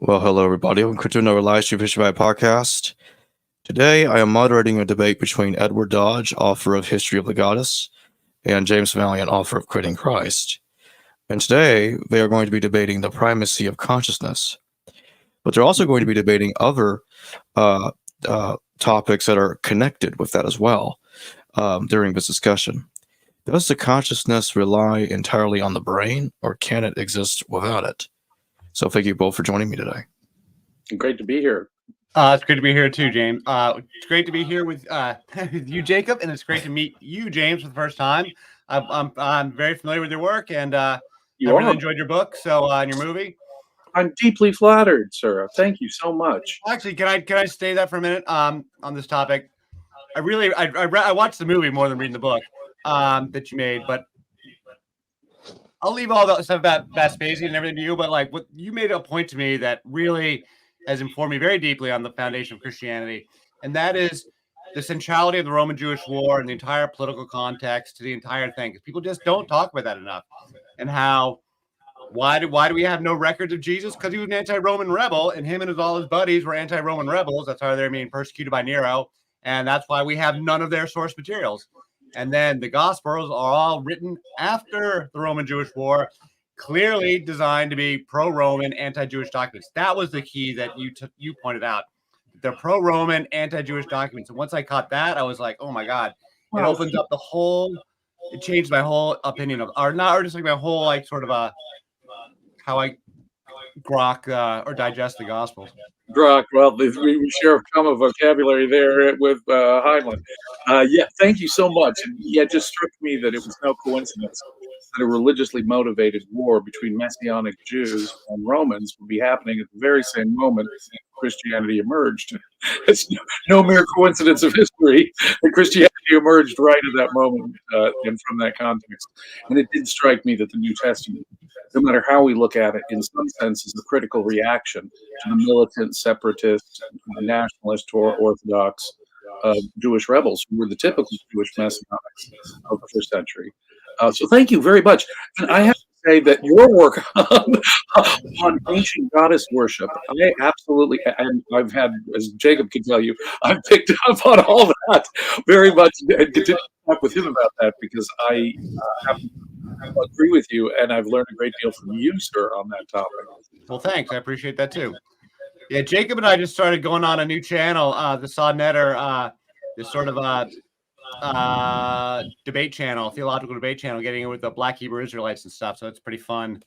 Well, hello, everybody. Welcome to another live stream History by podcast. Today, I am moderating a debate between Edward Dodge, author of History of the Goddess, and James Valliant, author of Creating Christ. And today, they are going to be debating the primacy of consciousness. But they're also going to be debating other topics that are connected with that as well during this discussion. Does the consciousness rely entirely on the brain, or can it exist without it? So thank you both for joining me today. Great to be here. It's great to be here too, James. It's great to be here with you, Jacob, and it's great to meet you, James, for the first time. I'm very familiar with your work, and I really enjoyed your book. And your movie. I'm deeply flattered, sir. Thank you so much. Actually, can I stay that for a minute on this topic? I watched the movie more than reading the book that you made, but I'll leave all the stuff about Vespasian and everything to you. But like, what you made a point to me that really has informed me very deeply on the foundation of Christianity, and that is the centrality of the Roman-Jewish War and the entire political context to the entire thing. Because people just don't talk about that enough. And how why do we have no records of Jesus? Because he was an anti-Roman rebel, and him and all his buddies were anti-Roman rebels. That's why they're being persecuted by Nero, and that's why we have none of their source materials. And then the Gospels are all written after the Roman-Jewish War, clearly designed to be pro-Roman, anti-Jewish documents. That was the key that you pointed out. They're pro-Roman, anti-Jewish documents. And once I caught that, I was like, oh my God, it opens up the whole. It changed my whole opinion of, or just like my whole like sort of how I grok or digest the Gospels. Grok, well, we share a common vocabulary there with Heinlein. Yeah, thank you so much. And yeah, it just struck me that it was no coincidence that a religiously motivated war between Messianic Jews and Romans would be happening at the very same moment Christianity emerged. It's no mere coincidence of history that Christianity emerged right at that moment and from that context. And it did strike me that the New Testament, no matter how we look at it, in some sense is the critical reaction to the militant, separatist, nationalist, or Orthodox Jewish rebels who were the typical Jewish messianics of the first century. So thank you very much. And I have to say that your work on ancient goddess worship, I absolutely, and I've had, as Jacob can tell you, I've picked up on all that very much and continue to talk with him about that because I agree with you, and I've learned a great deal from you, sir, on that topic. Well, thanks. I appreciate that too. Yeah, Jacob and I just started going on a new channel, the Saw Netter, this sort of debate channel, theological debate channel, getting in with the Black Hebrew Israelites and stuff. So it's pretty fun,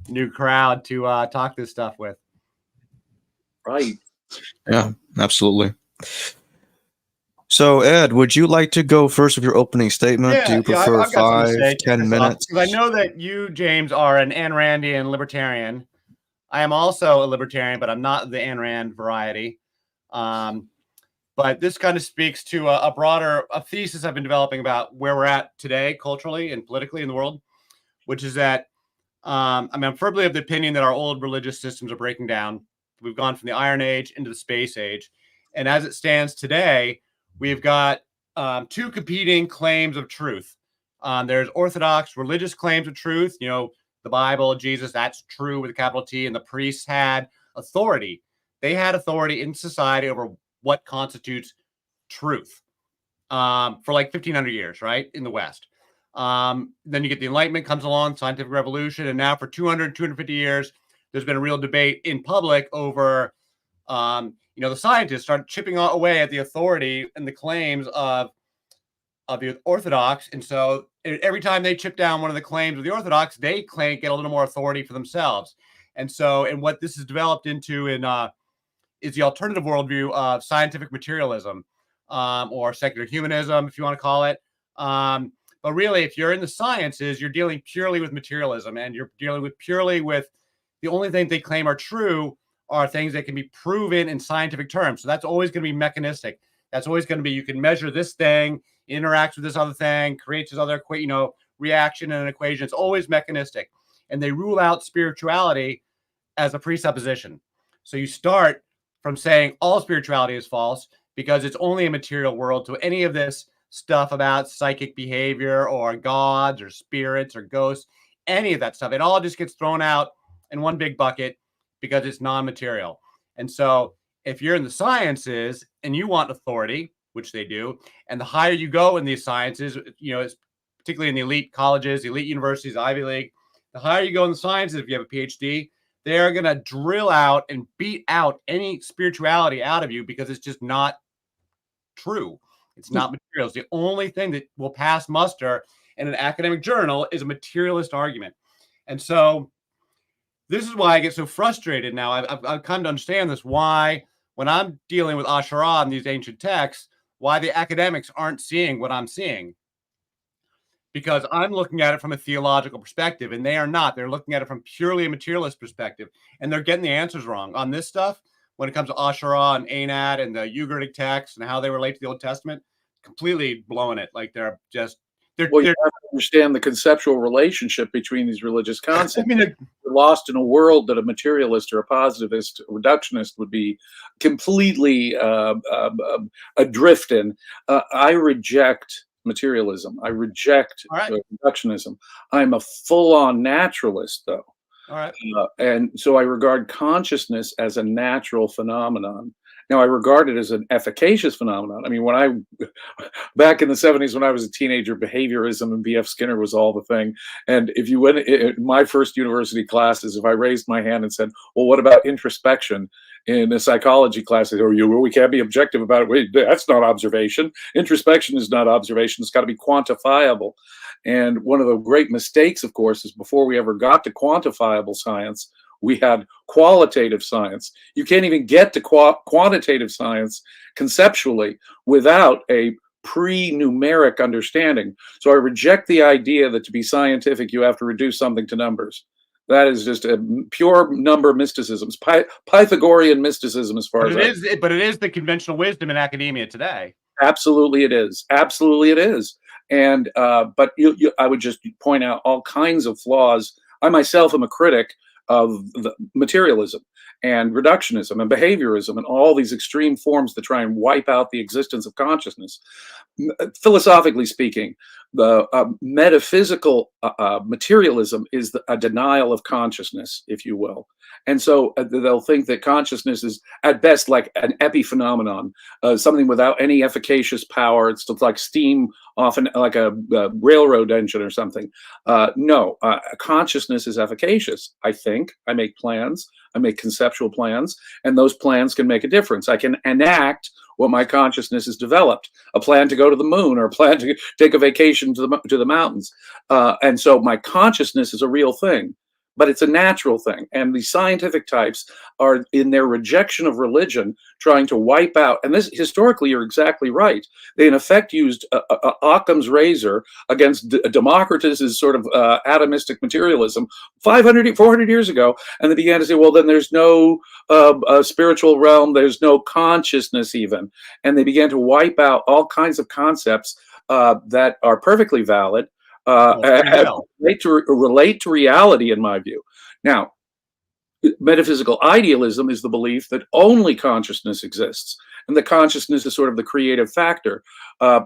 new crowd to talk this stuff with. Right. Yeah, absolutely. So, Ed, would you like to go first with your opening statement? Do you prefer 5-10 minutes? Because I know that you, James, are an Ayn Randian libertarian. I am also a libertarian, but I'm not the Ayn Rand variety. But this kind of speaks to a broader thesis I've been developing about where we're at today, culturally and politically in the world, which is that I'm firmly of the opinion that our old religious systems are breaking down. We've gone from the Iron Age into the Space Age. And as it stands today, we've got two competing claims of truth. There's Orthodox religious claims of truth. You know, the Bible, Jesus, that's true with a capital T. And the priests had authority. They had authority in society over what constitutes truth for like 1,500 years, right, in the West. Then you get the Enlightenment comes along, scientific revolution. And now for 250 years, there's been a real debate in public over the scientists start chipping away at the authority and the claims of the Orthodox. And so every time they chip down one of the claims of the Orthodox, they get a little more authority for themselves. And so, and what this has developed into is the alternative worldview of scientific materialism or secular humanism, if you want to call it. But really, if you're in the sciences, you're dealing purely with materialism, and you're dealing purely with the only thing they claim are true are things that can be proven in scientific terms. So that's always going to be mechanistic. That's always going to be, you can measure this thing, interacts with this other thing, creates this other, reaction in an equation. It's always mechanistic. And they rule out spirituality as a presupposition. So you start from saying all spirituality is false because it's only a material world. So any of this stuff about psychic behavior or gods or spirits or ghosts, any of that stuff, it all just gets thrown out in one big bucket because it's non-material. And so if you're in the sciences and you want authority, which they do, and the higher you go in these sciences, it's particularly in the elite colleges, elite universities, Ivy League, the higher you go in the sciences, if you have a PhD, they're going to drill out and beat out any spirituality out of you because it's just not true. It's not material. It's the only thing that will pass muster in an academic journal is a materialist argument. And so this is why I get so frustrated now. I've come to understand this, why when I'm dealing with Asherah and these ancient texts, why the academics aren't seeing what I'm seeing. Because I'm looking at it from a theological perspective, and they are not. They're looking at it from purely a materialist perspective, and they're getting the answers wrong on this stuff. When it comes to Asherah and Anat and the Ugaritic texts and how they relate to the Old Testament, completely blowing it. Like they're well, you have to understand the conceptual relationship between these religious concepts. I mean, we're lost in a world that a materialist or a positivist, a reductionist would be completely adrift in. I reject materialism. I reject reductionism. I'm a full-on naturalist, though. All right. And so I regard consciousness as a natural phenomenon. Now, I regard it as an efficacious phenomenon. I mean, back in the 70s, when I was a teenager, behaviorism and B.F. Skinner was all the thing. And if you went in my first university classes, if I raised my hand and said, well, what about introspection in a psychology class? We can't be objective about it. Wait, that's not observation. Introspection is not observation. It's got to be quantifiable. And one of the great mistakes, of course, is before we ever got to quantifiable science, we had qualitative science. You can't even get to quantitative science conceptually without a pre-numeric understanding. So I reject the idea that to be scientific, you have to reduce something to numbers. That is just a pure number mysticism, Pythagorean mysticism, as far as but it is the conventional wisdom in academia today. Absolutely, it is. Absolutely, it is. And but I would just point out all kinds of flaws. I myself am a critic of the materialism and reductionism and behaviorism and all these extreme forms that try and wipe out the existence of consciousness. Philosophically speaking, the metaphysical materialism is a denial of consciousness, if you will. And so they'll think that consciousness is at best like an epiphenomenon, something without any efficacious power. It's like steam often like a railroad engine or something. No, consciousness is efficacious. I think, I make plans, I make conceptual plans, and those plans can make a difference. I can enact what my consciousness has developed, a plan to go to the moon or a plan to take a vacation to the mountains. And so my consciousness is a real thing, but it's a natural thing. And the scientific types are, in their rejection of religion, trying to wipe out, and this historically you're exactly right. They in effect used Occam's razor against Democritus's sort of atomistic materialism 400 years ago. And they began to say, well, then there's no spiritual realm, there's no consciousness even. And they began to wipe out all kinds of concepts that are perfectly valid, relate to reality, in my view. Now, metaphysical idealism is the belief that only consciousness exists, and that consciousness is sort of the creative factor.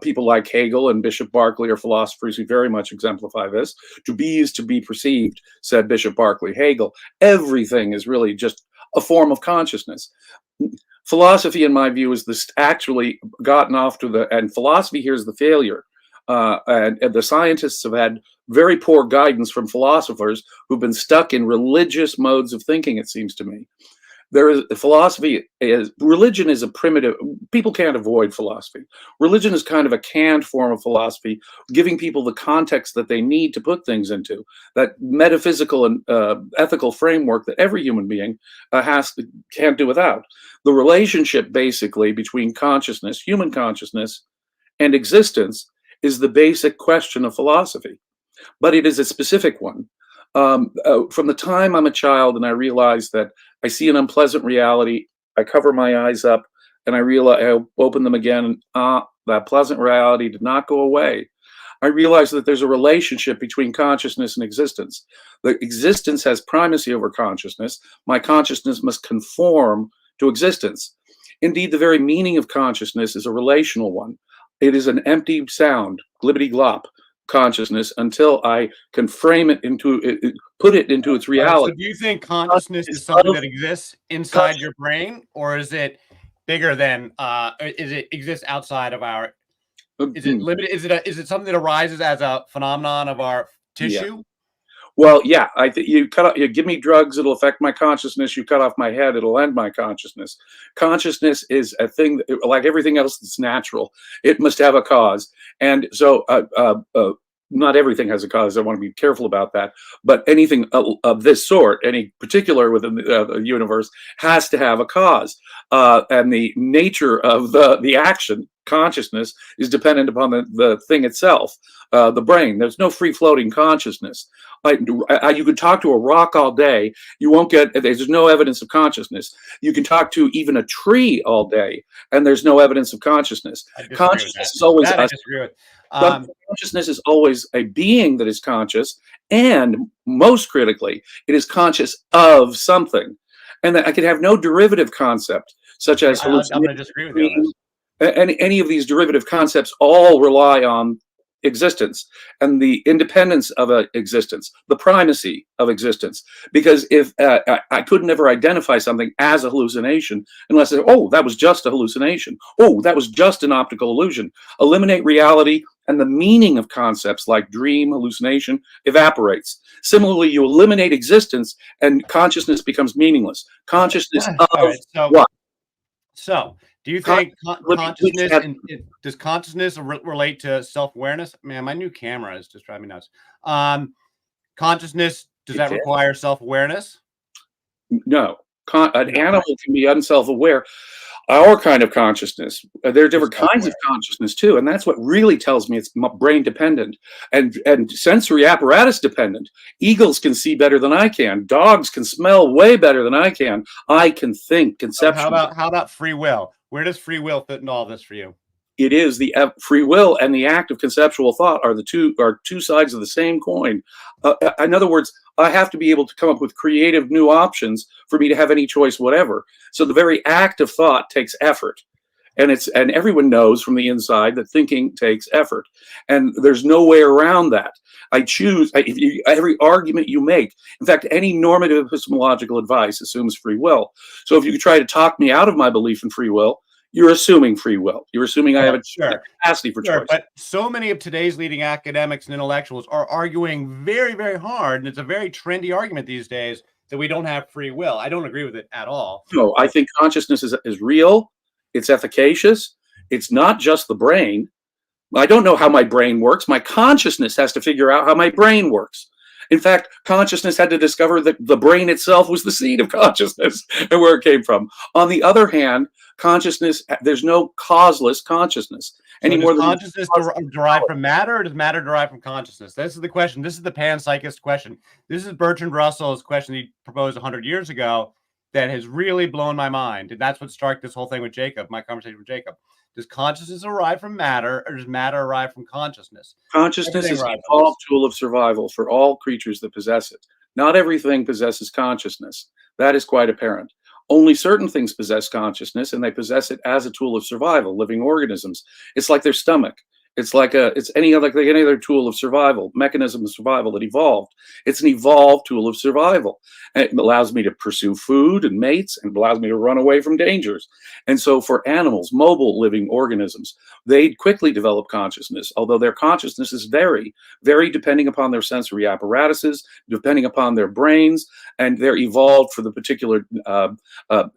People like Hegel and Bishop Berkeley are philosophers who very much exemplify this. To be is to be perceived, said Bishop Berkeley. Hegel, everything is really just a form of consciousness. Philosophy, in my view, is this actually gotten off to and philosophy here is the failure. And the scientists have had very poor guidance from philosophers who've been stuck in religious modes of thinking, it seems to me. Religion is a primitive, people can't avoid philosophy. Religion is kind of a canned form of philosophy, giving people the context that they need to put things into, that metaphysical and ethical framework that every human being can't do without. The relationship, basically, between consciousness, human consciousness, and existence is the basic question of philosophy, but it is a specific one. From the time I'm a child and I realize that I see an unpleasant reality, I cover my eyes up and I open them again, and that pleasant reality did not go away. I realize that there's a relationship between consciousness and existence. The existence has primacy over consciousness. My consciousness must conform to existence. Indeed, the very meaning of consciousness is a relational one. It is an empty sound, glibbity glop. consciousness until I can frame it into put it into its reality. So do you think consciousness is something that exists inside your brain, or is it bigger than? Is it exists outside of our? Is it limited? Is it something that arises as a phenomenon of our tissue? Yeah. Well, yeah, I think you give me drugs, it'll affect my consciousness. You cut off my head, it'll end my consciousness. Consciousness is a thing that, like everything else that's natural, it must have a cause. And so, not everything has a cause. I want to be careful about that. But anything of this sort, any particular within the universe, has to have a cause. And the nature of the action, consciousness, is dependent upon the thing itself, the brain. There's no free-floating consciousness. You could talk to a rock all day. You won't get, there's no evidence of consciousness. You can talk to even a tree all day, and there's no evidence of consciousness. Consciousness is always I disagree with. Consciousness is always a being that is conscious, and most critically, it is conscious of something. And that I could have no derivative concept, such as I'm going to disagree with you on this. any of these derivative concepts all rely on existence and the independence of existence, the primacy of existence. Because if I could never identify something as a hallucination unless that was just a hallucination. Oh, that was just an optical illusion. Eliminate reality, and the meaning of concepts like dream, hallucination evaporates. Similarly, you eliminate existence, and consciousness becomes meaningless. Consciousness of what? So, do you think consciousness does consciousness relate to self-awareness? Man, my new camera is just driving me nuts. Consciousness, does that require self-awareness? No. An animal can be unself-aware. Our kind of consciousness, there are different kinds of consciousness too, and that's what really tells me it's brain dependent and sensory apparatus dependent. Eagles can see better than I can. Dogs can smell way better than I can. I can think conceptually. How about free will? Where does free will fit in all this for you? It is the free will and the act of conceptual thought are two sides of the same coin. In other words, I have to be able to come up with creative new options for me to have any choice whatever. So the very act of thought takes effort. And everyone knows from the inside that thinking takes effort. And there's no way around that. Every argument you make, in fact, any normative epistemological advice assumes free will. So if you try to talk me out of my belief in free will, you're assuming free will. You're assuming I have a capacity for choice. But so many of today's leading academics and intellectuals are arguing very, very hard, and it's a very trendy argument these days that we don't have free will. I don't agree with it at all. No, I think consciousness is real. It's efficacious. It's not just the brain. I don't know how my brain works. My consciousness has to figure out how my brain works. In fact, consciousness had to discover that the brain itself was the seed of consciousness and where it came from. On the other hand, consciousness, there's no causeless consciousness anymore. Does consciousness derive from matter, or does matter derive from consciousness? This is the question. This is the panpsychist question. This is Bertrand Russell's question he proposed 100 years ago that has really blown my mind. And that's what sparked this whole thing with Jacob, my conversation with Jacob. Does consciousness arrive from matter, or does matter arrive from consciousness? Consciousness is an evolved tool of survival for all creatures that possess it. Not everything possesses consciousness. That is quite apparent. Only certain things possess consciousness, and they possess it as a tool of survival, living organisms. It's like their stomach. It's like any other tool of survival, mechanism of survival that evolved. It's an evolved tool of survival. And it allows me to pursue food and mates, and allows me to run away from dangers. And so for animals, mobile living organisms, they quickly develop consciousness, although their consciousnesses vary depending upon their sensory apparatuses, depending upon their brains, and they're evolved for the particular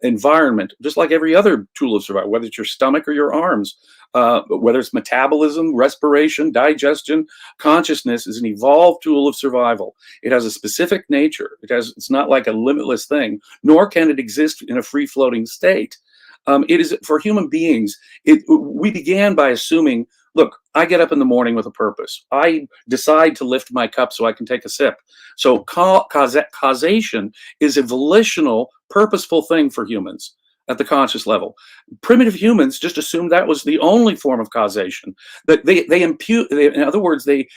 environment, just like every other tool of survival, whether it's your stomach or your arms. Whether it's metabolism, respiration, digestion, consciousness is an evolved tool of survival. It has a specific nature. It's not like a limitless thing, nor can it exist in a free-floating state. It is for human beings. We began by assuming, look, I get up in the morning with a purpose. I decide to lift my cup so I can take a sip. So causation is a volitional, purposeful thing for humans at the conscious level. Primitive humans just assumed that was the only form of causation. That in other words, they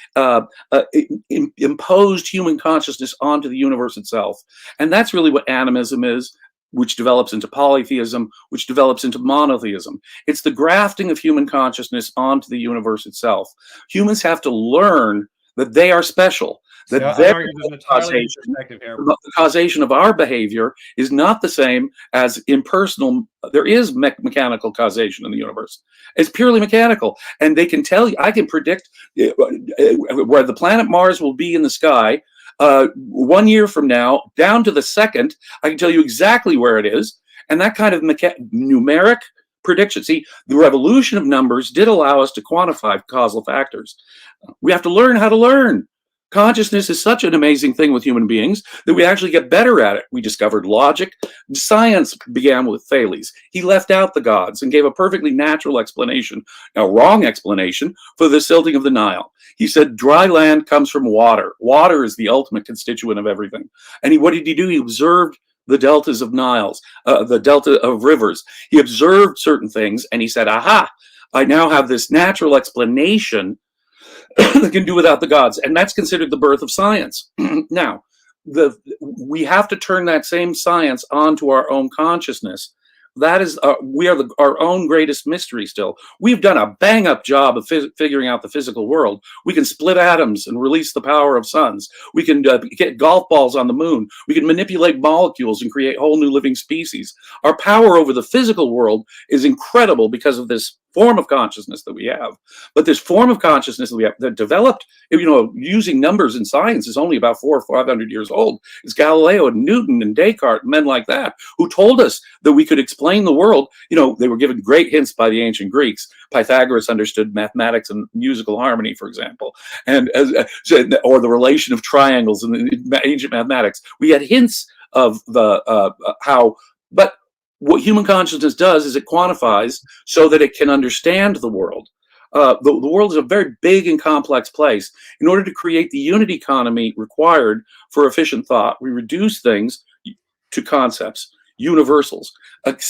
imposed human consciousness onto the universe itself. And that's really what animism is. which develops into polytheism, which develops into monotheism. It's the grafting of human consciousness onto the universe itself. Humans have to learn that they are special, that I argue there's an entirely new perspective here. the causation of our behavior is not the same as impersonal. There is mechanical causation in the universe. It's purely mechanical. And they can tell you, I can predict where the planet Mars will be in the sky 1 year from now, down to the second. I can tell you exactly where it is. And that kind of numeric prediction. See, the revolution of numbers did allow us to quantify causal factors. We have to learn how to learn. Consciousness is such an amazing thing with human beings that we actually get better at it. We discovered logic. Science began with Thales. He left out the gods and gave a perfectly natural explanation, a wrong explanation, for the silting of the Nile. He said dry land comes from water. Water is the ultimate constituent of everything. And what did he do? He observed the deltas of Niles, the delta of rivers. He observed certain things and he said, aha, I now have this natural explanation that can do without the gods. And that's considered the birth of science. Now, we have to turn that same science onto our own consciousness. That is, we are our own greatest mystery still. We've done a bang-up job of figuring out the physical world. We can split atoms and release the power of suns. We can get golf balls on the moon. We can manipulate molecules and create whole new living species. Our power over the physical world is incredible because of this form of consciousness that we have. But this form of consciousness that we have that developed, using numbers in science is only about 400 or 500 years old. It's Galileo and Newton and Descartes, men like that, who told us that we could explain the world. They were given great hints by the ancient Greeks. Pythagoras understood mathematics and musical harmony, for example, or the relation of triangles in ancient mathematics. We had hints of the how, but what human consciousness does is it quantifies so that it can understand the world. The world is a very big and complex place. In order to create the unit economy required for efficient thought, we reduce things to concepts, universals.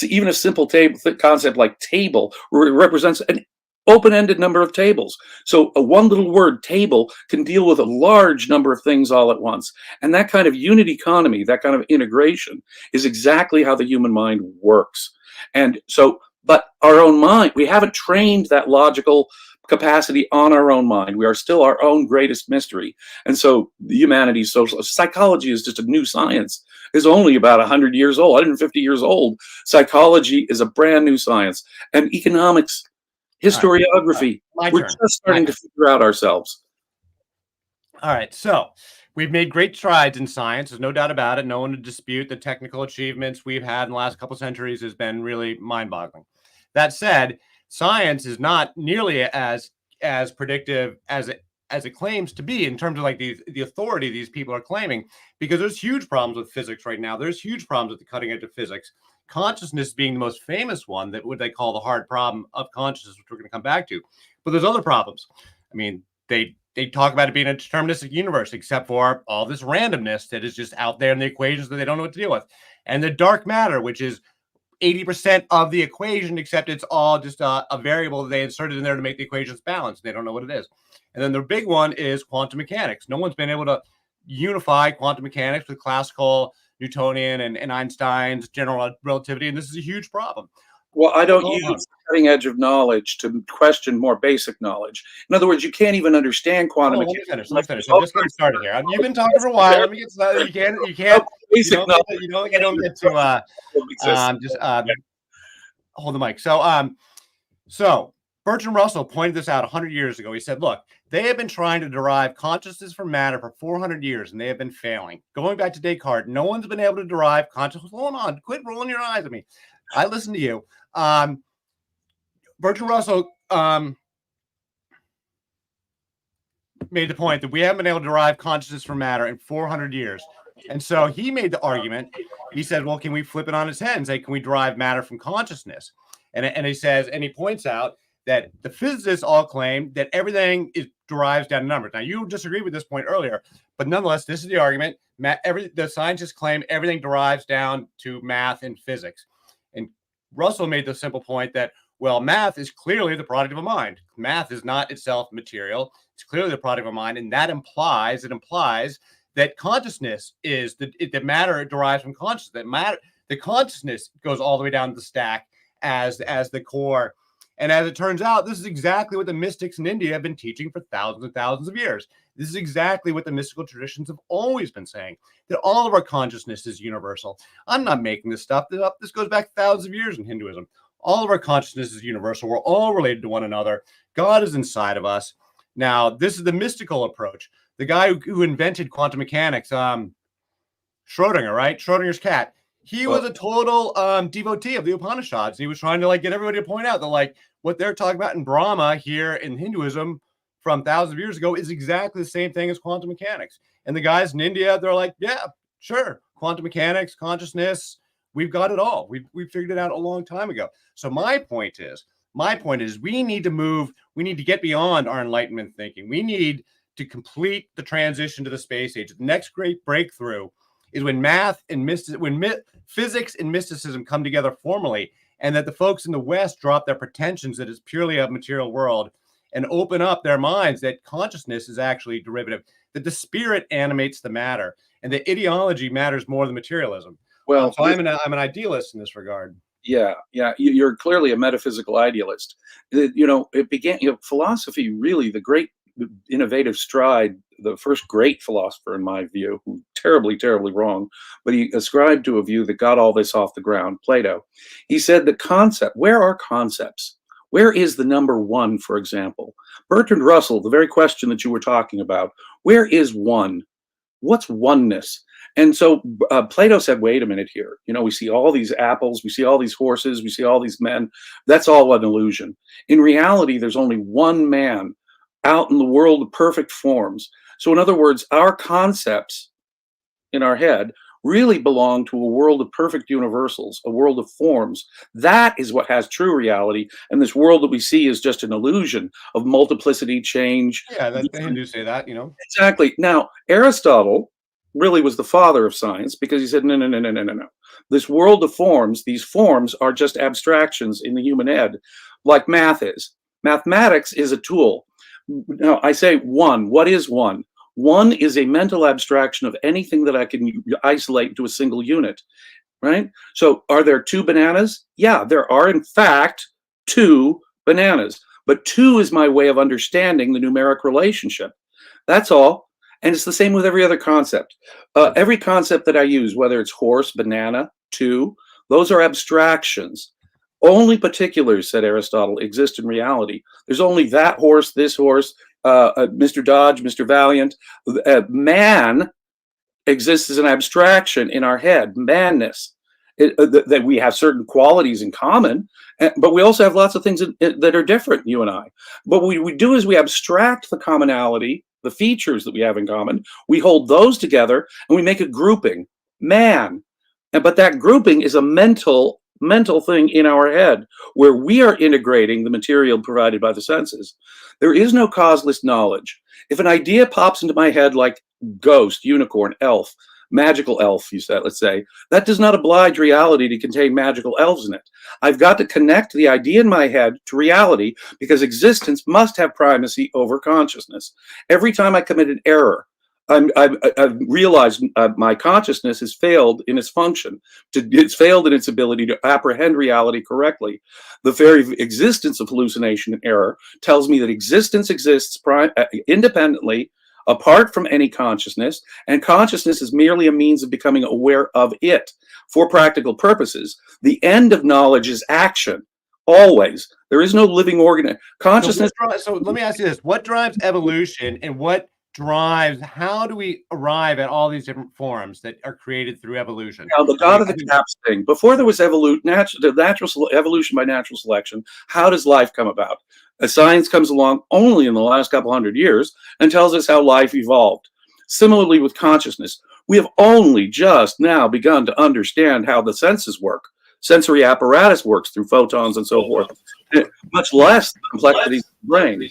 Even a simple concept like table represents an open-ended number of tables. So one little word, table, can deal with a large number of things all at once. And that kind of unit economy, that kind of integration, is exactly how the human mind works. And so, but our own mind, we haven't trained that logical capacity on our own mind. We are still our own greatest mystery. And so the humanities, social psychology is just a new science. It's only about 100 years old, 150 years old. Psychology is a brand new science. And economics, historiography, we're just starting to figure out ourselves. All right, so we've made great strides in science. There's no doubt about it. No one would dispute the technical achievements we've had in the last couple centuries has been really mind-boggling. That said, science is not nearly as predictive as it claims to be in terms of like the authority these people are claiming, because there's huge problems with physics right now. There's huge problems at the cutting edge of physics. Consciousness being the most famous one, that what they call the hard problem of consciousness, which we're going to come back to. But there's other problems. I mean, they talk about it being a deterministic universe, except for all this randomness that is just out there in the equations that they don't know what to deal with. And the dark matter, which is 80% of the equation, except it's all just a variable that they inserted in there to make the equations balanced. They don't know what it is. And then the big one is quantum mechanics. No one's been able to unify quantum mechanics with classical Newtonian and Einstein's general relativity, and this is a huge problem. Well, I don't use the cutting edge of knowledge to question more basic knowledge. In other words, you can't even understand quantum mechanics. Let me finish. I'm just getting started here. You've been talking for a while. Let me get started. You can't. You don't get to hold the mic. So Bertrand Russell pointed this out 100 years ago. He said, look, they have been trying to derive consciousness from matter for 400 years, and they have been failing. Going back to Descartes, no one's been able to derive consciousness. Hold on. Quit rolling your eyes at me. I listen to you. Bertrand Russell made the point that we haven't been able to derive consciousness from matter in 400 years. And so he made the argument. He said, well, can we flip it on its head and say, can we derive matter from consciousness? And he says, and he points out that the physicists all claim that everything derives down to numbers. Now, you disagreed with this point earlier, but nonetheless, this is the argument. The scientists claim everything derives down to math and physics. And Russell made the simple point that, well, math is clearly the product of a mind. Math is not itself material. It's clearly the product of a mind. And that implies that consciousness is that matter derives from consciousness. The consciousness goes all the way down the stack as the core. And as it turns out, this is exactly what the mystics in India have been teaching for thousands and thousands of years. This is exactly what the mystical traditions have always been saying, that all of our consciousness is universal. I'm not making this stuff up. This goes back thousands of years in Hinduism. All of our consciousness is universal. We're all related to one another. God is inside of us. Now, this is the mystical approach. The guy who invented quantum mechanics, Schrodinger, right? Schrodinger's cat. He was a total devotee of the Upanishads. He was trying to like get everybody to point out that like what they're talking about in Brahma here in Hinduism from thousands of years ago is exactly the same thing as quantum mechanics. And the guys in India, they're like, yeah, sure, quantum mechanics, consciousness, we've got it all. We've figured it out a long time ago. So my point is we need to move, we need to get beyond our Enlightenment thinking. We need to complete the transition to the space age. The next great breakthrough is when math and physics and mysticism come together formally, and that the folks in the West drop their pretensions that it's purely a material world and open up their minds that consciousness is actually derivative, that the spirit animates the matter, and that ideology matters more than materialism. Well, so I'm an idealist in this regard. Yeah, you're clearly a metaphysical idealist. It began. Philosophy really the great innovative stride. The first great philosopher, in my view, who terribly, terribly wrong, but he ascribed to a view that got all this off the ground. Plato. He said the concept. Where are concepts? Where is the number one, for example? Bertrand Russell, the very question that you were talking about. Where is one? What's oneness? And so Plato said, wait a minute here. We see all these apples, we see all these horses, we see all these men. That's all an illusion. In reality, there's only one man out in the world of perfect forms. So in other words, our concepts in our head really belong to a world of perfect universals, a world of forms. That is what has true reality. And this world that we see is just an illusion of multiplicity, change. Yeah, the Hindus say that, Exactly. Now, Aristotle really was the father of science because he said, no. This world of forms, these forms are just abstractions in the human head, like math is. Mathematics is a tool. Now, I say one. What is one? One is a mental abstraction of anything that I can isolate into a single unit, right? So are there two bananas? Yeah, there are, in fact, two bananas. But two is my way of understanding the numeric relationship. That's all. And it's the same with every other concept. Every concept that I use, whether it's horse, banana, two, those are abstractions. Only particulars, said Aristotle, exist in reality. There's only that horse, this horse, Mr. Dodge, Mr. Valliant. Man exists as an abstraction in our head, manness. That we have certain qualities in common, but we also have lots of things that are different, you and I. But what we do is we abstract the commonality, the features that we have in common. We hold those together and we make a grouping, man. But that grouping is a mental thing in our head where we are integrating the material provided by the senses. There is no causeless knowledge. If an idea pops into my head like ghost, unicorn, elf, magical elf, you said, let's say, that does not oblige reality to contain magical elves in it. I've got to connect the idea in my head to reality because existence must have primacy over consciousness. Every time I commit an error, I've realized my consciousness has failed in its function. It's failed in its ability to apprehend reality correctly. The very existence of hallucination and error tells me that existence exists independently, apart from any consciousness, and consciousness is merely a means of becoming aware of it for practical purposes. The end of knowledge is action. Always. There is no living organ. Consciousness. So let me ask you this. What drives evolution and what drives, how do we arrive at all these different forms that are created through evolution? Now, the God of the Caps thing, before there was natural evolution by natural selection, how does life come about? Science comes along only in the last couple hundred years and tells us how life evolved. Similarly with consciousness, we have only just now begun to understand how the senses work. Sensory apparatus works through photons and so forth, much less the complexities of the brain.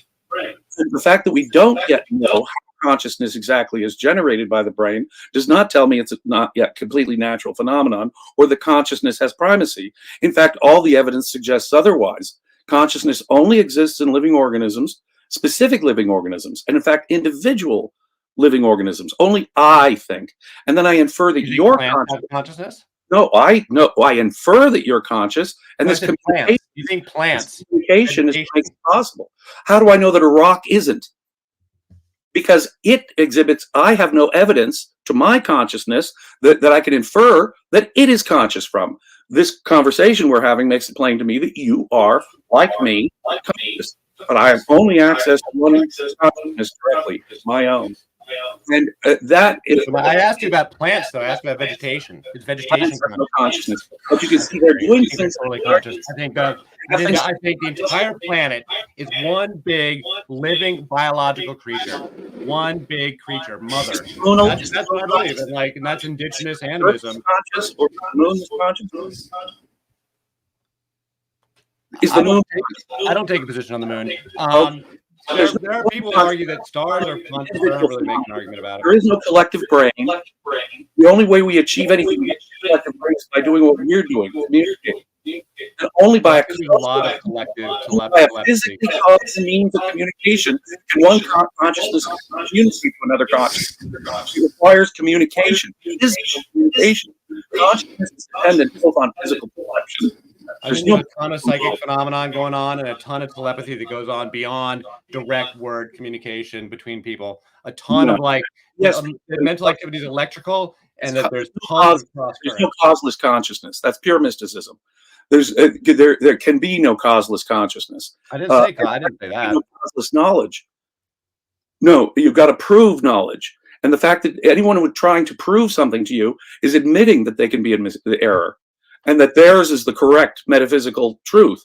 The fact that we don't yet know how consciousness exactly is generated by the brain does not tell me it's not yet completely natural phenomenon or that consciousness has primacy. In fact, all the evidence suggests otherwise. Consciousness only exists in living organisms, specific living organisms, and in fact, individual living organisms. Only I think. And then I infer that your consciousness? No, I infer that you're conscious, and this communication, plants. You think plants? communication is what makes it possible. How do I know that a rock isn't? Because it exhibits, I have no evidence to my consciousness that I can infer that it is conscious from. This conversation we're having makes it plain to me that you are, like me, conscious. But I have only access to one consciousness directly, my own. And that is. I asked you about plants, though. I asked about vegetation. It's vegetation consciousness. But you can see they're doing things. Totally conscious. I think the entire planet is one big living biological creature. One big creature, mother. That's what I believe. And that's indigenous animism. Conscious or the moon is conscious? Is the moon? I don't take a position on the moon. There are people who argue that stars are conscious. I don't really make an argument about it. There is no collective brain. The only way we achieve anything with collective brain is by doing what we're doing, communicating. And only by a lot of collective physically caused means of communication can one consciousness communicate to another consciousness. It requires communication, physical communication. Consciousness is dependent both on physical perception. There's a ton of psychic phenomenon going on and a ton of telepathy that goes on beyond direct word communication between people. A ton of mental activity is electrical, and that there's tons of there's no causeless consciousness. That's pure mysticism. There can be no causeless consciousness. I didn't say that. No causeless knowledge. No, you've got to prove knowledge. And the fact that anyone who is trying to prove something to you is admitting that they can be in error, and that theirs is the correct metaphysical truth.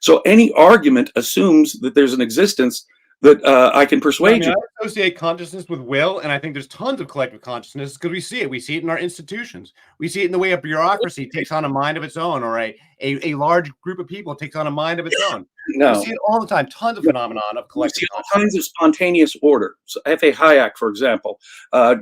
So any argument assumes that there's an existence that I can persuade you. I associate consciousness with will, and I think there's tons of collective consciousness because we see it. We see it in our institutions. We see it in the way a bureaucracy takes on a mind of its own, or a large group of people takes on a mind of its own. No. We see it all the time. Tons of phenomenon of collective consciousness. All kinds of spontaneous order. So F.A. Hayek, for example,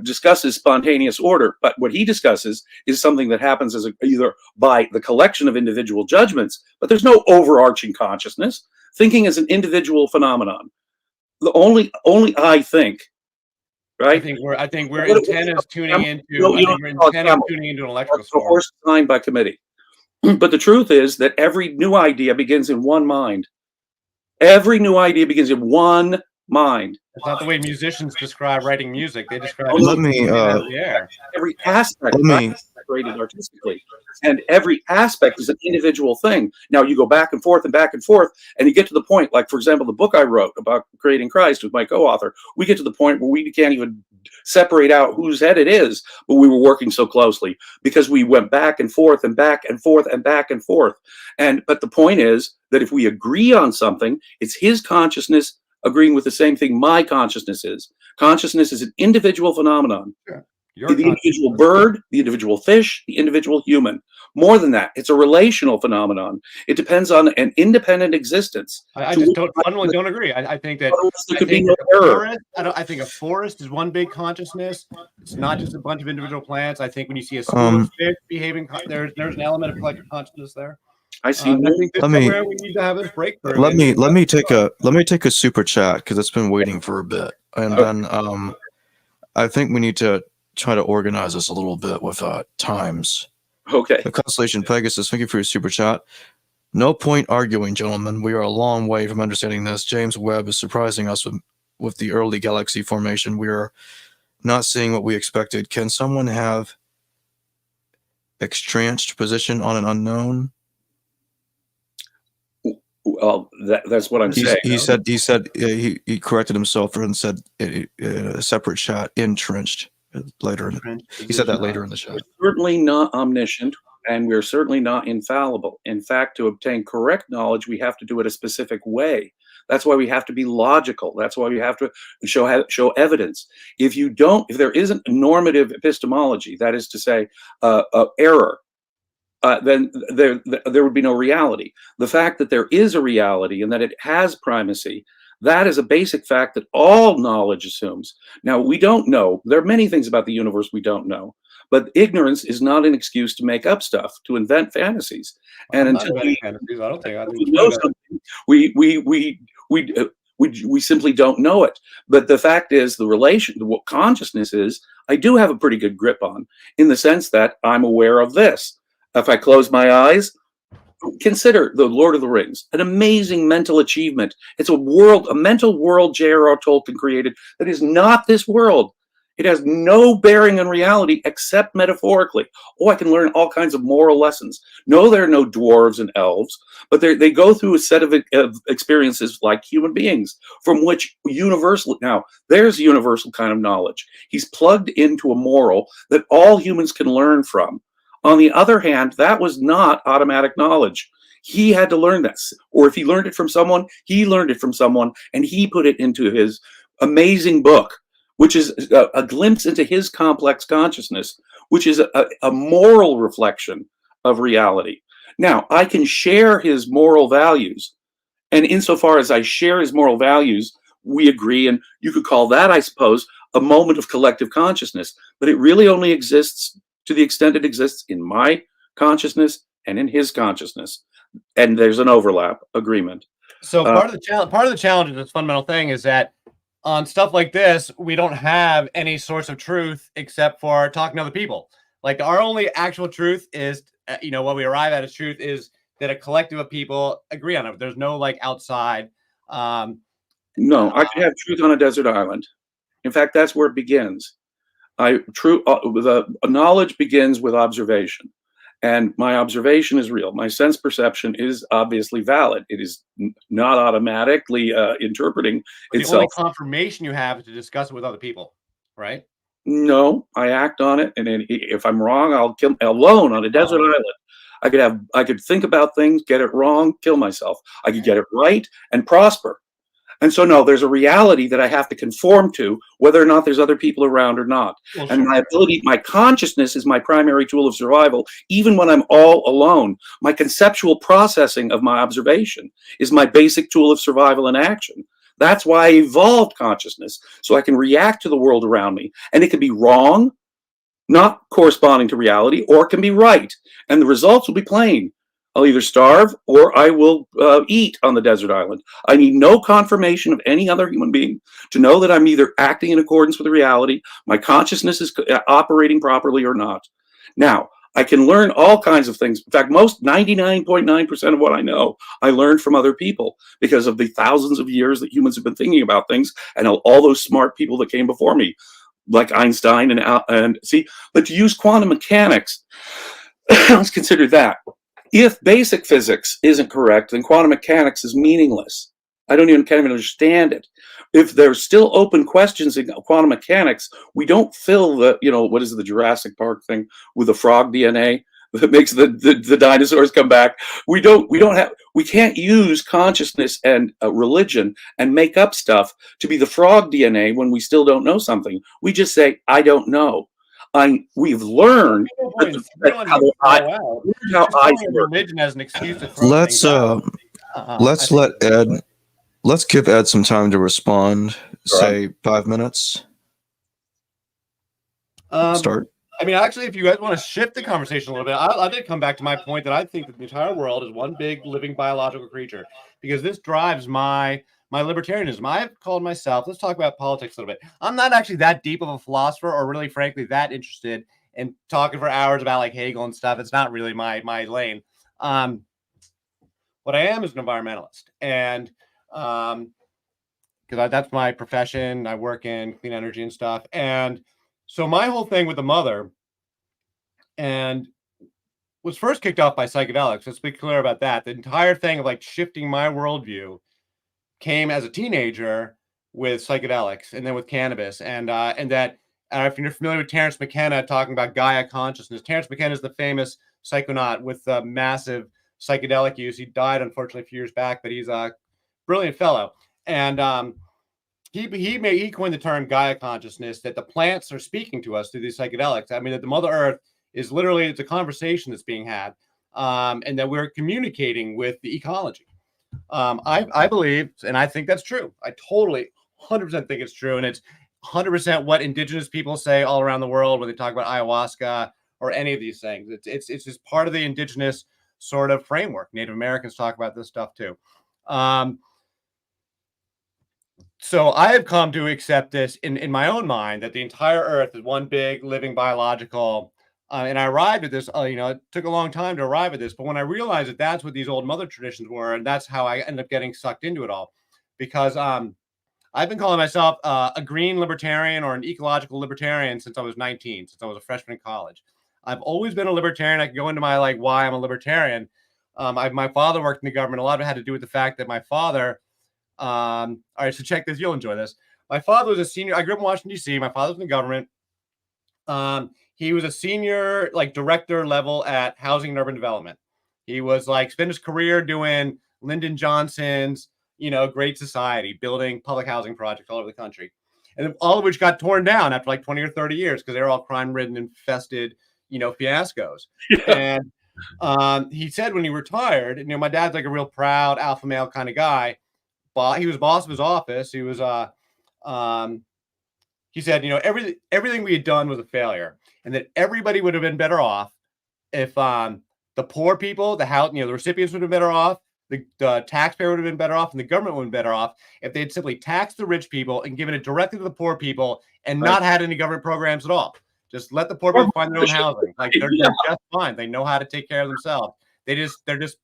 discusses spontaneous order, but what he discusses is something that happens as either by the collection of individual judgments, but there's no overarching consciousness. Thinking is an individual phenomenon. Only I think, right? I think we're antennas tuning into an electrical storm. Of course, designed by committee. But the truth is that every new idea begins in one mind. Every new idea begins in one mind. It's not the way musicians describe writing music. They describe every aspect created artistically, and every aspect is an individual thing. Now you go back and forth, and you get to the point, like for example, the book I wrote about creating Christ with my co-author. We get to the point where we can't even separate out whose head it is, but we were working so closely because we went back and forth and back and forth and back and forth. But the point is that if we agree on something, it's his consciousness agreeing with the same thing my consciousness is. Consciousness is an individual phenomenon. Sure. The individual bird, the individual fish, the individual human. More than that, it's a relational phenomenon. It depends on an independent existence. I just fundamentally don't agree. I think that I think a forest is one big consciousness. It's not just a bunch of individual plants. I think when you see a school of fish behaving, there's an element of collective consciousness there. I see. I think this is where we need to have this breakthrough. Let me take a super chat because it's been waiting for a bit, and then I think we need to try to organize this a little bit with times. Okay. The Constellation Pegasus, thank you for your super chat. No point arguing, gentlemen. We are a long way from understanding this. James Webb is surprising us with the early galaxy formation. We are not seeing what we expected. Can someone have extranched position on an unknown? Well, that's what I'm saying. He corrected himself and said a separate chat, entrenched. Later, he said that later in the show. We're certainly not omniscient, and we're certainly not infallible. In fact, to obtain correct knowledge, we have to do it a specific way. That's why we have to be logical. That's why we have to show evidence. If there isn't normative epistemology, that is to say, error, then there would be no reality. The fact that there is a reality and that it has primacy, that is a basic fact that all knowledge assumes. Now, we don't know. There are many things about the universe we don't know. But ignorance is not an excuse to make up stuff, to invent fantasies. And until we simply don't know it. But the fact is, what consciousness is, I do have a pretty good grip on, in the sense that I'm aware of this. If I close my eyes, consider the Lord of the Rings, an amazing mental achievement. It's a mental world J.R.R. Tolkien created that is not this world. It has no bearing on reality except metaphorically. Oh, I can learn all kinds of moral lessons. No, there are no dwarves and elves, but they go through a set of experiences like human beings, from which now there's a universal kind of knowledge. He's plugged into a moral that all humans can learn from. On the other hand, that was not automatic knowledge. He had to learn this, or if he learned it from someone, he learned it from someone, and he put it into his amazing book, which is a glimpse into his complex consciousness, which is a moral reflection of reality. Now, I can share his moral values, and insofar as I share his moral values, we agree, and you could call that, I suppose, a moment of collective consciousness, but it really only exists to the extent it exists in my consciousness and in his consciousness, and there's an overlap agreement. So part of the challenge of this fundamental thing is that on stuff like this, we don't have any source of truth except for talking to other people. Like our only actual truth is, what we arrive at as truth is that a collective of people agree on it. There's no like outside. No, I could have truth on a desert island. In fact, that's where it begins. The knowledge begins with observation, and my observation is real. My sense perception is obviously valid. It is not automatically interpreting itself. The only confirmation you have is to discuss it with other people, right? No, I act on it, and then if I'm wrong, I'll kill alone on a desert island. I could think about things, get it wrong, kill myself. I could get it right and prosper. And so, no, there's a reality that I have to conform to, whether or not there's other people around or not. Well, and sure. My consciousness is my primary tool of survival, even when I'm all alone. My conceptual processing of my observation is my basic tool of survival and action. That's why I evolved consciousness, so I can react to the world around me. And it can be wrong, not corresponding to reality, or it can be right. And the results will be plain. I'll either starve or I will eat on the desert island. I need no confirmation of any other human being to know that I'm either acting in accordance with reality, my consciousness is operating properly or not. Now, I can learn all kinds of things. In fact, 99.9% of what I know, I learned from other people because of the thousands of years that humans have been thinking about things and all those smart people that came before me, like Einstein and see, but to use quantum mechanics, let's consider that. If basic physics isn't correct, then quantum mechanics is meaningless. I can't even understand it. If there's still open questions in quantum mechanics, we don't fill what is the Jurassic Park thing with the frog DNA that makes the dinosaurs come back. We can't use consciousness and religion and make up stuff to be the frog DNA when we still don't know something. We just say, I don't know. We've learned how religion as an excuse to throw let's give Ed some time to respond. Say 5 minutes. Start. I mean, actually, if you guys want to shift the conversation a little bit, I did come back to my point that I think that the entire world is one big living biological creature, because this drives my libertarianism. I've called myself, let's talk about politics a little bit. I'm not actually that deep of a philosopher, or really, frankly, that interested in talking for hours about like Hegel and stuff. It's not really my lane. What I am is an environmentalist, and because that's my profession. I work in clean energy and stuff, and so my whole thing with the mother and was first kicked off by psychedelics. Let's be clear about that. The entire thing of like shifting my worldview came as a teenager with psychedelics, and then with cannabis, and if you're familiar with Terence McKenna talking about Gaia consciousness, Terence McKenna is the famous psychonaut with massive psychedelic use. He died unfortunately a few years back, but he's a brilliant fellow, and he coined the term Gaia consciousness, that the plants are speaking to us through these psychedelics. I mean, that the Mother Earth is literally, it's a conversation that's being had, and that we're communicating with the ecology. I believe, and I think that's true. I totally 100% think it's true. And it's 100% what indigenous people say all around the world when they talk about ayahuasca or any of these things. It's just part of the indigenous sort of framework. Native Americans talk about this stuff too. So I have come to accept this in my own mind, that the entire earth is one big living biological And I arrived at this, it took a long time to arrive at this, but when I realized that that's what these old mother traditions were, and that's how I ended up getting sucked into it all, because I've been calling myself a green libertarian or an ecological libertarian since I was 19, since I was a freshman in college. I've always been a libertarian. I can go into my why I'm a libertarian. My father worked in the government. A lot of it had to do with the fact that my father. All right, so check this. You'll enjoy this. My father was a senior. I grew up in Washington D.C. My father was in the government. He was a senior director level at Housing and Urban Development. He was spent his career doing Lyndon Johnson's Great Society, building public housing projects all over the country, and all of which got torn down after 20 or 30 years because they were all crime-ridden, infested, fiascos. Yeah. And he said when he retired, my dad's a real proud alpha male kind of guy, but he was boss of his office. He was he said, everything we had done was a failure, and that everybody would have been better off if the poor people, the recipients would have been better off, the taxpayer would have been better off, and the government would have been better off if they'd simply taxed the rich people and given it directly to the poor people and not had any government programs at all. Just let the poor people find their own housing. They're just fine. They know how to take care of themselves. They're just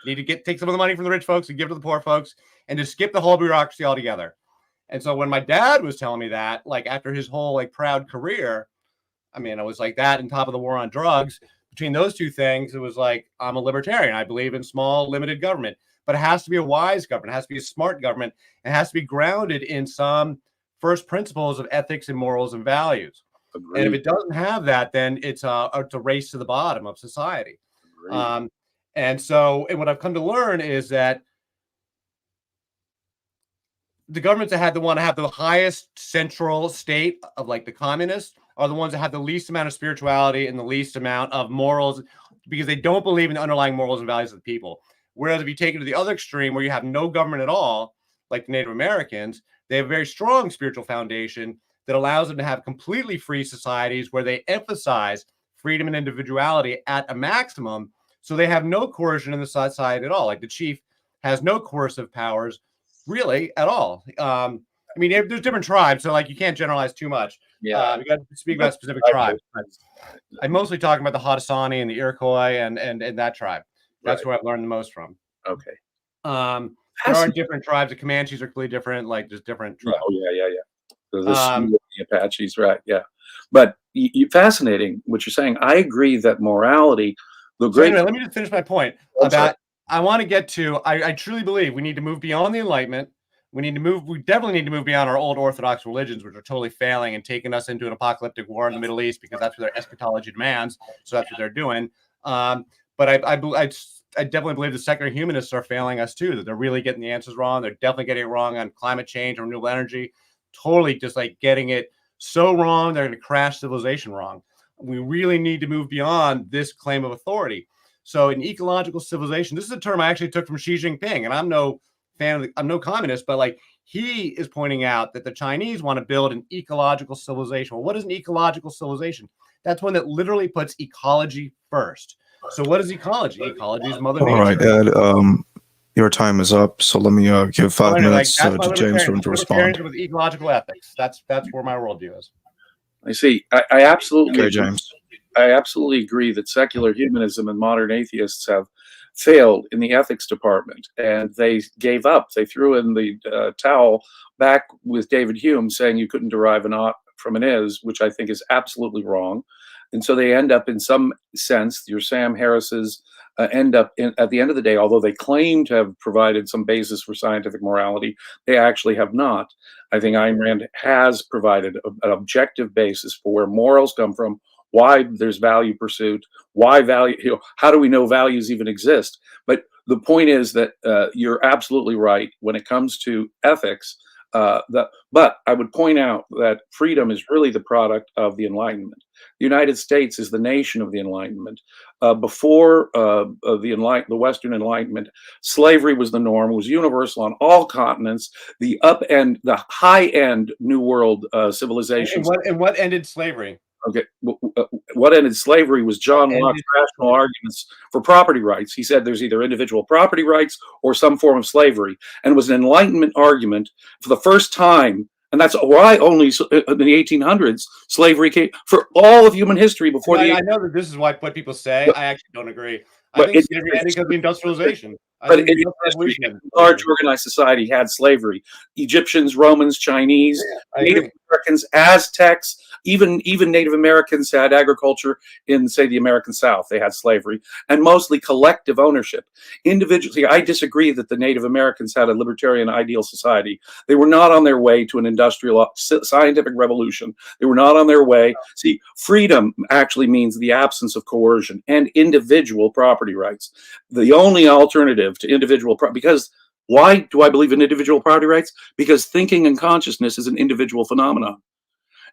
need to take some of the money from the rich folks and give it to the poor folks and just skip the whole bureaucracy altogether. And so when my dad was telling me that, after his whole proud career, I was that on top of the war on drugs. Between those two things, it was I'm a libertarian. I believe in small, limited government, but it has to be a wise government. It has to be a smart government. It has to be grounded in some first principles of ethics and morals and values. Agreed. And if it doesn't have that, then it's a race to the bottom of society. And what I've come to learn is that the governments that want to have the highest central state of the communists are the ones that have the least amount of spirituality and the least amount of morals, because they don't believe in the underlying morals and values of the people. Whereas if you take it to the other extreme where you have no government at all, like the Native Americans, they have a very strong spiritual foundation that allows them to have completely free societies where they emphasize freedom and individuality at a maximum. So they have no coercion in the society at all. The chief has no coercive powers really at all. There's different tribes, so you can't generalize too much. Yeah, we got to speak about specific tribes. I'm mostly talking about the Haudenosaunee and the Iroquois and that tribe. That's where I've learned the most from. Okay. There are different tribes. The Comanches are completely different. Just different tribes. Oh yeah. So the Apaches, right? Yeah. But fascinating what you're saying. I agree that morality. Anyway, let me just finish my point about. I want to get to. I truly believe we need to move beyond the Enlightenment. We definitely need to move beyond our old Orthodox religions, which are totally failing and taking us into an apocalyptic war in the Middle East, because that's what their eschatology demands. So that's what they're doing. But I definitely believe the secular humanists are failing us too, that they're really getting the answers wrong. They're definitely getting it wrong on climate change and renewable energy. Totally just getting it so wrong, they're going to crash civilization wrong. We really need to move beyond this claim of authority. So an ecological civilization, this is a term I actually took from Xi Jinping, and I'm no fan I'm no communist, but he is pointing out that the Chinese want to build an ecological civilization. Well, what is an ecological civilization? That's one that literally puts ecology first. So what is ecology? Ecology is Mother Nature. All right, Ed, your time is up, so let me give 5 minutes to James for him to respond. With ecological ethics, that's where my worldview is. I see. I absolutely. Okay, James. I absolutely agree that secular humanism and modern atheists have failed in the ethics department, and they gave up. They threw in the towel back with David Hume, saying you couldn't derive an ought from an is, which I think is absolutely wrong. And so they end up, in some sense, your Sam Harris's end up at the end of the day, although they claim to have provided some basis for scientific morality, they actually have not. I think Ayn Rand has provided an objective basis for where morals come from, why there's value pursuit, why value, how do we know values even exist? But the point is that you're absolutely right when it comes to ethics. But I would point out that freedom is really the product of the Enlightenment. The United States is the nation of the Enlightenment. Before the Western Enlightenment, slavery was the norm. It was universal on all continents. The high-end New World civilizations. And what ended slavery? Okay, what ended slavery was John Locke's rational arguments for property rights. He said there's either individual property rights or some form of slavery, and it was an Enlightenment argument. For the first time, And that's why only in the 1800s slavery came for all of human history before I know that this is what people say. I actually don't agree. I but think slavery ended because of the industrialization. but in history, large organized society had slavery. Egyptians, Romans, Chinese, Native Americans, Aztecs, even Native Americans had agriculture in, say, the American South. They had slavery, and mostly collective ownership. Individually, I disagree that the Native Americans had a libertarian ideal society. They were not on their way to an industrial scientific revolution. They were not on their way. See, freedom actually means the absence of coercion and individual property rights. The only alternative to individual because why do I believe in individual property rights? Because thinking and consciousness is an individual phenomenon.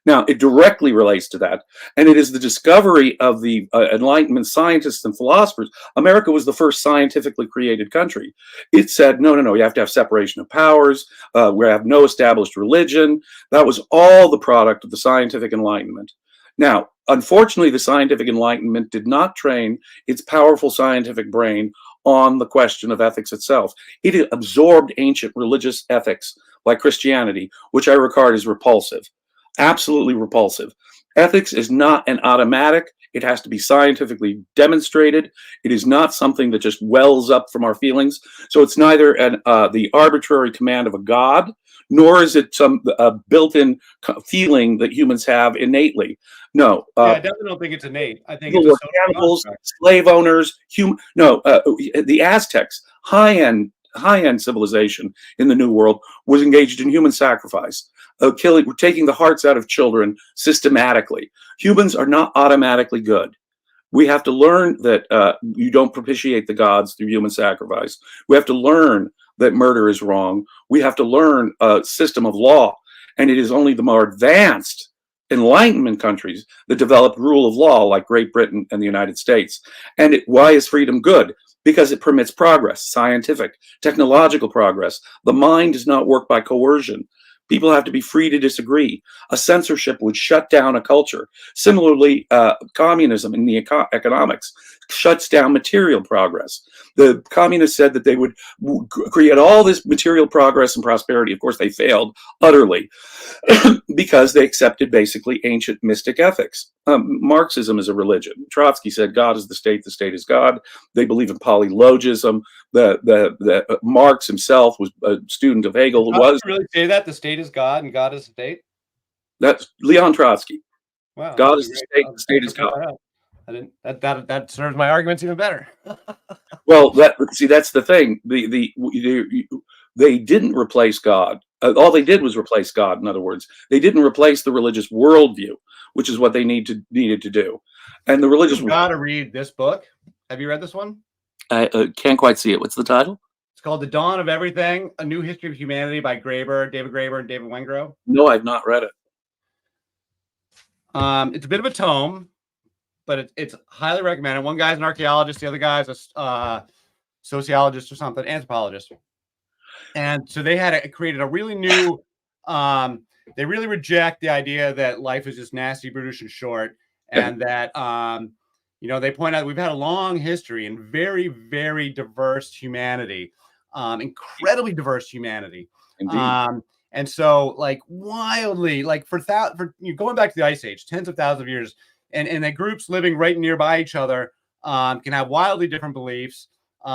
Now, it directly relates to that, and it is the discovery of the Enlightenment scientists and philosophers. America was the first scientifically created country. It said, no, you have to have separation of powers. We have no established religion. That was all the product of the scientific Enlightenment. Now, unfortunately, the scientific Enlightenment did not train its powerful scientific brain on the question of ethics itself. It absorbed ancient religious ethics like Christianity, which I regard as repulsive. Absolutely repulsive. Ethics is not an automatic. It has to be scientifically demonstrated. It is not something that just wells up from our feelings. So it's neither the arbitrary command of a god, nor is it some built-in feeling that humans have innately. No. I definitely don't think it's innate. I think it's cannibals, slave owners, the Aztecs, high-end civilization in the New World was engaged in human sacrifice. We're taking the hearts out of children systematically. Humans are not automatically good. We have to learn that you don't propitiate the gods through human sacrifice. We have to learn that murder is wrong. We have to learn a system of law. And it is only the more advanced Enlightenment countries that developed rule of law, like Great Britain and the United States. And why is freedom good? Because it permits progress, scientific, technological progress. The mind does not work by coercion. People have to be free to disagree. A censorship would shut down a culture. Similarly, communism in the economics shuts down material progress. The communists said that they would create all this material progress and prosperity. Of course, they failed utterly because they accepted basically ancient mystic ethics. Marxism is a religion. Trotsky said God is the state is God. They believe in polylogism. The Marx himself was a student of Hegel. Who was really say that the state is God and God is the state? That's Leon Trotsky. Wow, God is the state is God. I didn't. That serves my arguments even better. Well, that's the thing. They didn't replace God. All they did was replace God. In other words, they didn't replace the religious worldview, which is what they needed to do. And the religious. You've got to read this book. Have you read this one? I can't quite see it. What's the title? It's called The Dawn of Everything: A New History of Humanity by David Graeber, and David Wengrow. No, I've not read it. It's a bit of a tome, but it's highly recommended. One guy's an archaeologist, the other guy's a sociologist or something, anthropologist. And so they created a really new. They really reject the idea that life is just nasty, brutish, and short, and that they point out we've had a long history and very, very diverse humanity, incredibly diverse humanity. Indeed. And so, wildly, for going back to the Ice Age, tens of thousands of years, and that groups living right nearby each other can have wildly different beliefs.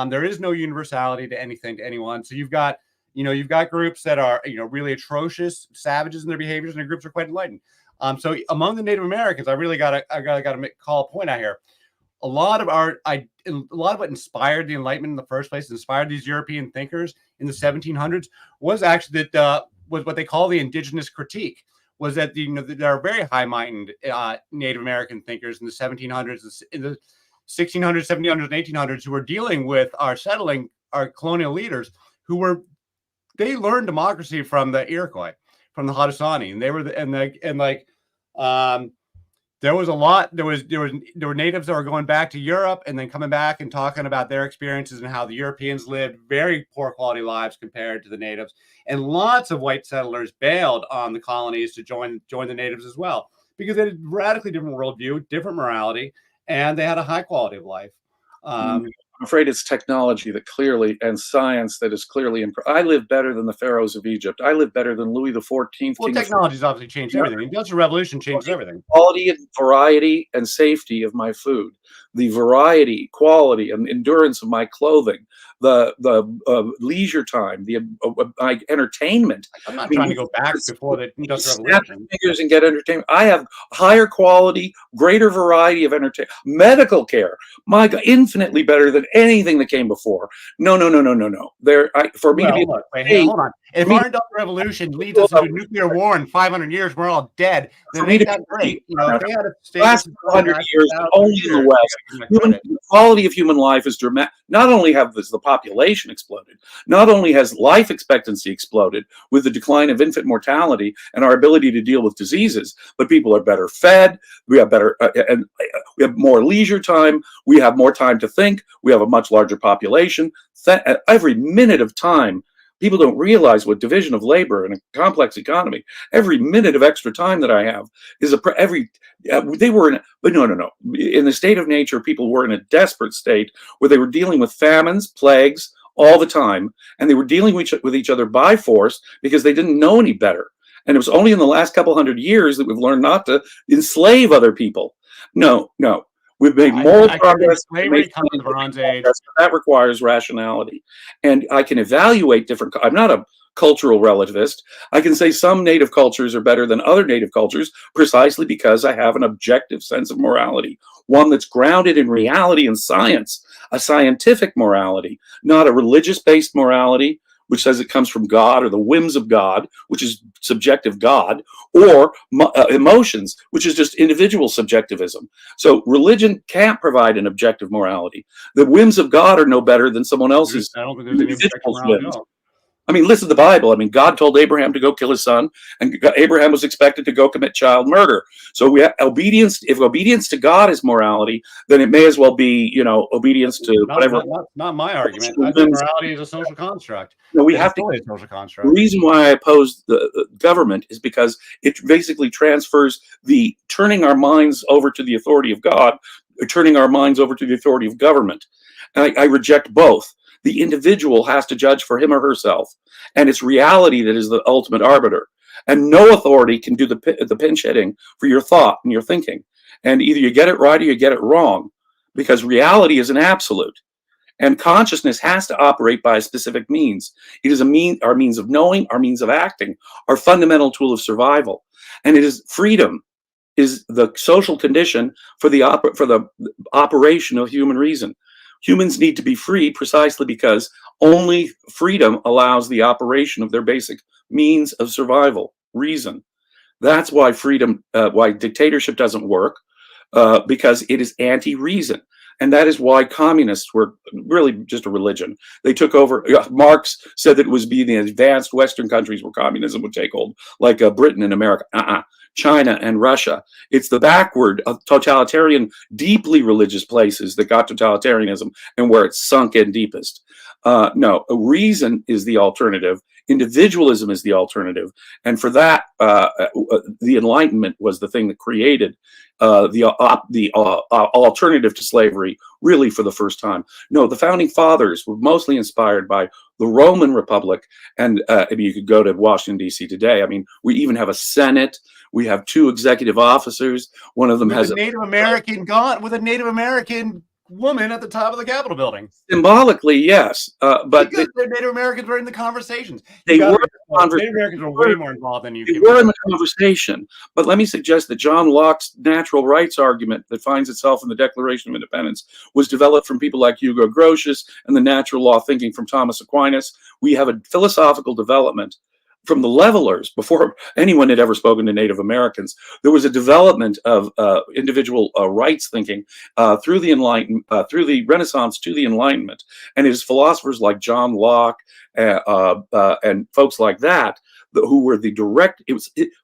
There is no universality to anything, to anyone. So you've got groups that are really atrocious, savages in their behaviors, and the groups are quite enlightened. So among the Native Americans, I gotta call a point out here. A lot of what inspired the Enlightenment in the first place, inspired these European thinkers in the 1700s, was actually that was what they call the indigenous critique. Was that there are very high-minded Native American thinkers in the 1700s, in the 1600s, 1700s, and 1800s who were dealing with our colonial leaders they learned democracy from the Iroquois, from the Haudenosaunee, and they were there were natives that were going back to Europe and then coming back and talking about their experiences and how the Europeans lived very poor quality lives compared to the natives. And lots of white settlers bailed on the colonies to join the natives as well, because they had a radically different worldview, different morality, and they had a high quality of life. I'm afraid it's technology that clearly, and science that is clearly. I live better than the pharaohs of Egypt. I live better than Louis XIV. Well, King of technology's obviously changed everything. The Industrial Revolution changes everything. quality and variety and safety of my food, the variety, quality, and endurance of my clothing, the leisure time, my entertainment. I'm not trying to go back before the Industrial Snap your Revolution. fingers and get entertainment. I have higher quality, greater variety of entertainment. Medical care, my God, infinitely better than anything that came before. No. For me to be Look, wait, hold on. If our Industrial Revolution leads us into nuclear war in 500 years, we're all dead. Then ain't that great? You know, if they had a state last 100 years, only in the West, the quality of human life is dramatic. Not only has the population exploded, not only has life expectancy exploded with the decline of infant mortality and our ability to deal with diseases, but people are better fed. We have better, and we have more leisure time. We have more time to think. We have a much larger population. Every minute of time. People don't realize what division of labor in a complex economy. Every minute of extra time that I have is they were in, but no. In the state of nature, people were in a desperate state where they were dealing with famines, plagues all the time, and they were dealing with each other by force because they didn't know any better. And it was only in the last couple hundred years that we've learned not to enslave other people. No. We've made moral progress. Slavery comes in the Bronze Age. That requires rationality. And I can evaluate I'm not a cultural relativist. I can say some native cultures are better than other native cultures precisely because I have an objective sense of morality, one that's grounded in reality and science, a scientific morality, not a religious-based morality, which says it comes from God or the whims of God, which is subjective God, or emotions, which is just individual subjectivism. So religion can't provide an objective morality. The whims of God are no better than someone else's. I don't think there's any objective morality at all. I mean, listen to the Bible. I mean, God told Abraham to go kill his son, and Abraham was expected to go commit child murder. So we have obedience. If obedience to God is morality, then it may as well be, obedience to whatever. Not my argument. I think morality is a social construct. No, we have to. A social construct. The reason why I oppose the government is because it basically transfers the turning our minds over to the authority of God, or turning our minds over to the authority of government. And I reject both. The individual has to judge for him or herself, and it's reality that is the ultimate arbiter. And no authority can do the pinch hitting for your thought and your thinking. And either you get it right or you get it wrong, because reality is an absolute. And consciousness has to operate by a specific means. It is our means of knowing, our means of acting, our fundamental tool of survival. And it is freedom is the social condition for the operation of human reason. Humans need to be free precisely because only freedom allows the operation of their basic means of survival, reason. That's why why dictatorship doesn't work, because it is anti-reason. And that is why communists were really just a religion. They took over. Marx said that it was the advanced Western countries where communism would take hold, like Britain and America. China and Russia. It's the backward, totalitarian, deeply religious places that got totalitarianism and where it's sunk in deepest. No, reason is the alternative. Individualism is the alternative. And for that, the Enlightenment was the thing that created the alternative to slavery, really for the first time. No, the founding fathers were mostly inspired by the Roman Republic. And you could go to Washington, D.C. today. I mean, we even have a Senate. We have 2 executive officers. One of them has a Native American with a Native American woman at the top of the Capitol building. Symbolically, yes, but because the Native Americans were in the conversations. Native Americans were way more involved than you. They were in the conversation. But let me suggest that John Locke's natural rights argument that finds itself in the Declaration of Independence was developed from people like Hugo Grotius and the natural law thinking from Thomas Aquinas. We have a philosophical development from the levelers before anyone had ever spoken to Native Americans. There was a development of individual rights thinking through the Enlightenment, through the Renaissance to the Enlightenment, and it is philosophers like John Locke and folks like that who were the direct.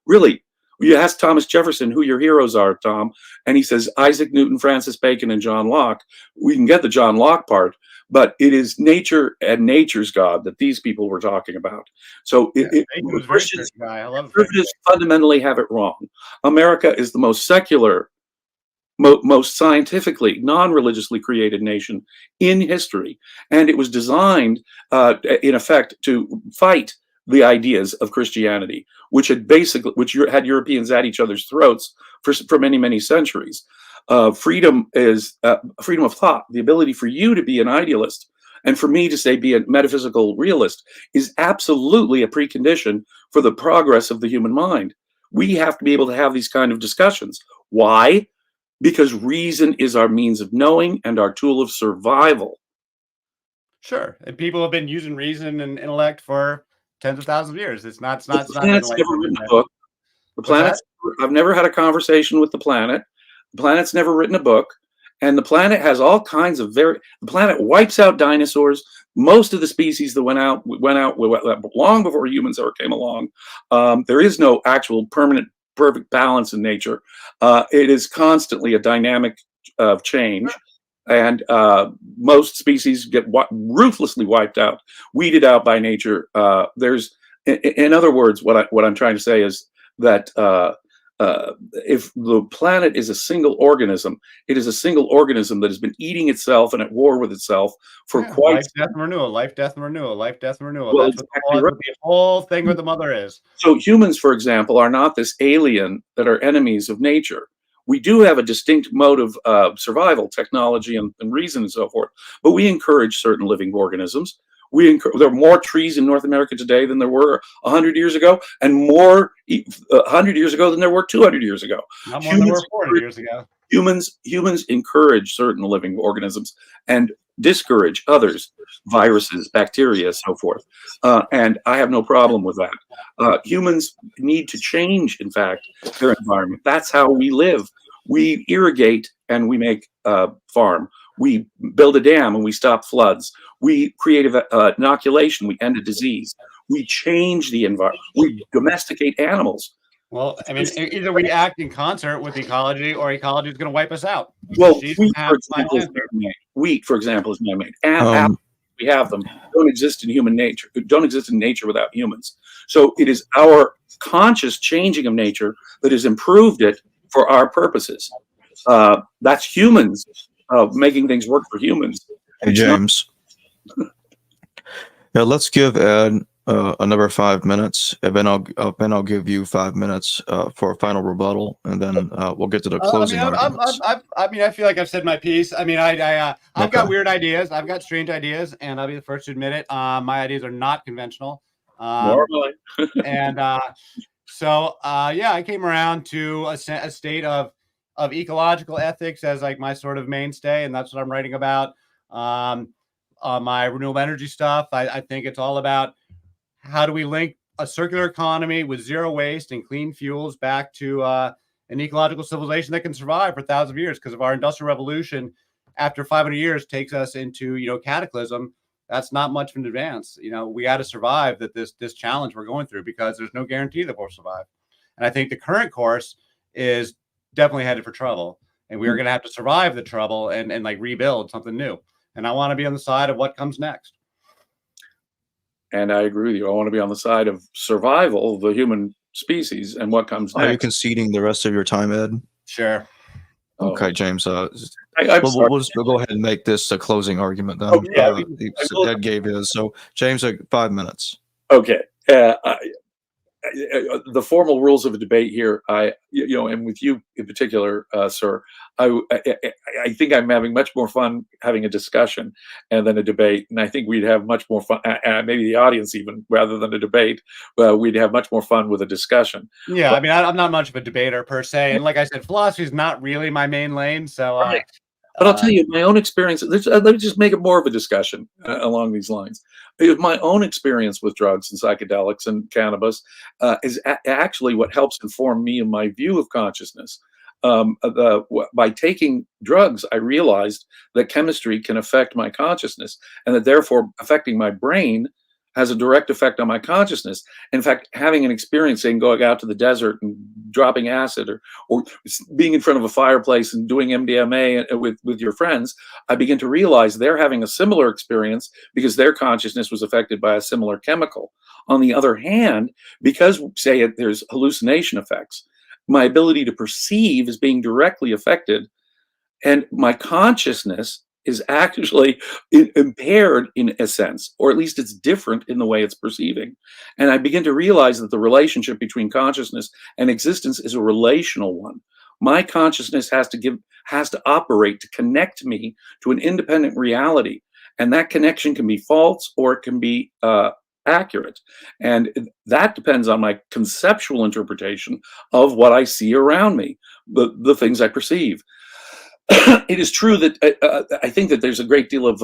Really. You ask Thomas Jefferson who your heroes are, Tom, and he says Isaac Newton, Francis Bacon, and John Locke. We can get the John Locke part, but it is nature and nature's God that these people were talking about. So Christians fundamentally have it wrong. America is the most secular most scientifically, non-religiously created nation in history. And it was designed, in effect, to fight the ideas of Christianity, which had had Europeans at each other's throats for many, many centuries. Freedom is freedom of thought. The ability for you to be an idealist and for me to say be a metaphysical realist is absolutely a precondition for the progress of the human mind. We have to be able to have these kind of discussions. Why? Because reason is our means of knowing and our tool of survival. Sure, and people have been using reason and intellect for tens of thousands of years. It's not. The planet's never written a book. The planet's. I've never had a conversation with the planet. The planet's never written a book, and the planet has all kinds of The planet wipes out dinosaurs. Most of the species that went out long before humans ever came along. There is no actual permanent, perfect balance in nature. It is constantly a dynamic of change. And most species get ruthlessly wiped out, weeded out by nature. In other words, what I'm trying to say is that if the planet is a single organism, it is a single organism that has been eating itself and at war with itself for quite life, death, and renewal, life, death, and renewal, life, death, and renewal. Well, that's what the whole thing with the mother is. So humans, for example, are not this alien that are enemies of nature. We do have a distinct mode of survival, technology, and reason, and so forth. But we encourage certain living organisms. There are more trees in North America today than there were 100 years ago, and more 100 years ago than there were 200 years ago. Not more than there were 400 years ago. Humans encourage certain living organisms and discourage others, viruses, bacteria, so forth. And I have no problem with that. Humans need to change, in fact, their environment. That's how we live. We irrigate and we make farm. We build a dam and we stop floods. We create inoculation. We end a disease. We change the environment. We domesticate animals. Well, I mean, either we act in concert with ecology, or ecology is going to wipe us out. Well, wheat, for example, is man-made. Apples, we have them. Don't exist in human nature. Don't exist in nature without humans. So it is our conscious changing of nature that has improved it for our purposes. That's humans making things work for humans. Hey, James. Yeah, let's give Ed another 5 minutes, and then I'll give you 5 minutes for a final rebuttal, and then we'll get to the closing arguments. I feel like I've said my piece. I mean, I've got weird ideas. I've got strange ideas, and I'll be the first to admit it. My ideas are not conventional. And so I came around to a state of ecological ethics as like my sort of mainstay, and that's what I'm writing about. My renewable energy stuff, I think it's all about how do we link a circular economy with zero waste and clean fuels back to an ecological civilization that can survive for thousands of years, because of our industrial revolution after 500 years takes us into cataclysm. That's not much of an advance. We got to survive this challenge we're going through, because there's no guarantee that we'll survive. And I think the current course is definitely headed for trouble, and we are going to have to survive the trouble and like rebuild something new. And I want to be on the side of what comes next. And I agree with you. I want to be on the side of survival of the human species and what comes next. Are you conceding the rest of your time, Ed? Sure. Okay, James. We'll go ahead and make this a closing argument then. Ed gave his. So, James, 5 minutes. Okay. The formal rules of a debate here, and with you in particular, sir, I think I'm having much more fun having a discussion and then a debate, and I think we'd have much more fun, maybe the audience even, rather than a debate, we'd have much more fun with a discussion. Yeah, but, I mean, I'm not much of a debater per se, and like I said, philosophy is not really my main lane, so. Right. But I'll tell you, my own experience, let me just make it more of a discussion along these lines. My own experience with drugs and psychedelics and cannabis is actually what helps inform me and my view of consciousness. By taking drugs, I realized that chemistry can affect my consciousness, and that therefore affecting my brain has a direct effect on my consciousness. In fact, having an experience, saying going out to the desert and dropping acid, or being in front of a fireplace and doing MDMA with your friends, I begin to realize they're having a similar experience because their consciousness was affected by a similar chemical. On the other hand, because there's hallucination effects, my ability to perceive is being directly affected And my consciousness is actually impaired in a sense, or at least it's different in the way it's perceiving. And I begin to realize that the relationship between consciousness and existence is a relational one. My consciousness has to operate to connect me to an independent reality. And that connection can be false or it can be accurate. And that depends on my conceptual interpretation of what I see around me, the things I perceive. It is true that I think that there's a great deal of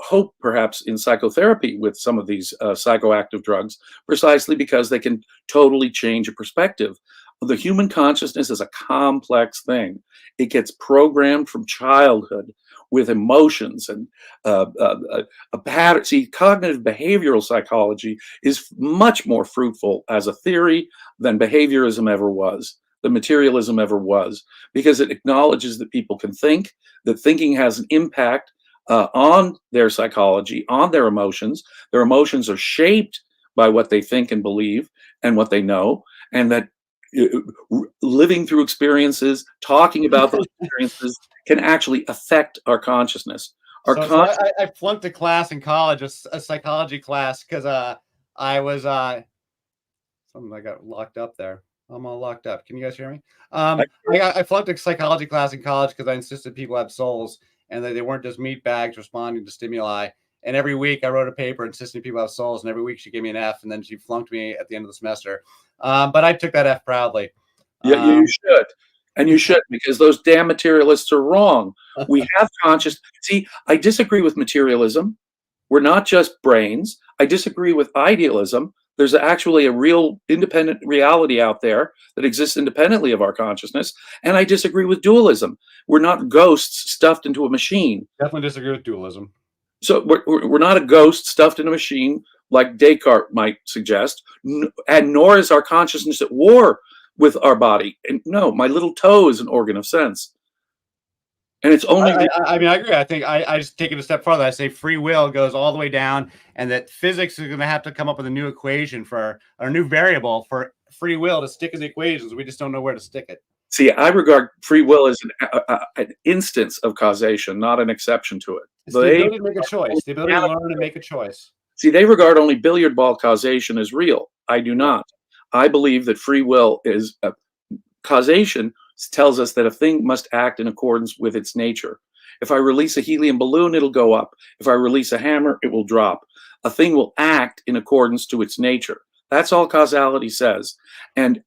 hope, perhaps, in psychotherapy with some of these psychoactive drugs, precisely because they can totally change a perspective. The human consciousness is a complex thing. It gets programmed from childhood with emotions and a pattern. See, cognitive behavioral psychology is much more fruitful as a theory than behaviorism ever was, than materialism ever was, because it acknowledges that people can think, that thinking has an impact on their psychology, on their emotions. Their emotions are shaped by what they think and believe and what they know, and that living through experiences, talking about those experiences can actually affect our consciousness. I flunked a class in college, a psychology class, because I was something I got locked up there. I'm all locked up. Can you guys hear me? I flunked a psychology class in college because I insisted people have souls and that they weren't just meat bags responding to stimuli. And every week I wrote a paper insisting people have souls, and every week she gave me an F, and then she flunked me at the end of the semester. But I took that F proudly. Yeah, you should. And you should, because those damn materialists are wrong. We have conscious. See, I disagree with materialism. We're not just brains. I disagree with idealism. There's actually a real independent reality out there that exists independently of our consciousness. And I disagree with dualism. We're not ghosts stuffed into a machine. Definitely disagree with dualism. So we're not a ghost stuffed in a machine like Descartes might suggest, and nor is our consciousness at war with our body. And no, my little toe is an organ of sense. And it's only. I mean, I agree. I think I just take it a step farther. I say free will goes all the way down, and that physics is going to have to come up with a new equation or a new variable for free will to stick in the equations. We just don't know where to stick it. See, I regard free will as an instance of causation, not an exception to it. It's the ability to make a choice, the ability to learn and make a choice. See, they regard only billiard ball causation as real. I do not. I believe that free will is causation tells us that a thing must act in accordance with its nature. If I release a helium balloon, it'll go up. If I release a hammer, it will drop. A thing will act in accordance to its nature. That's all causality says. And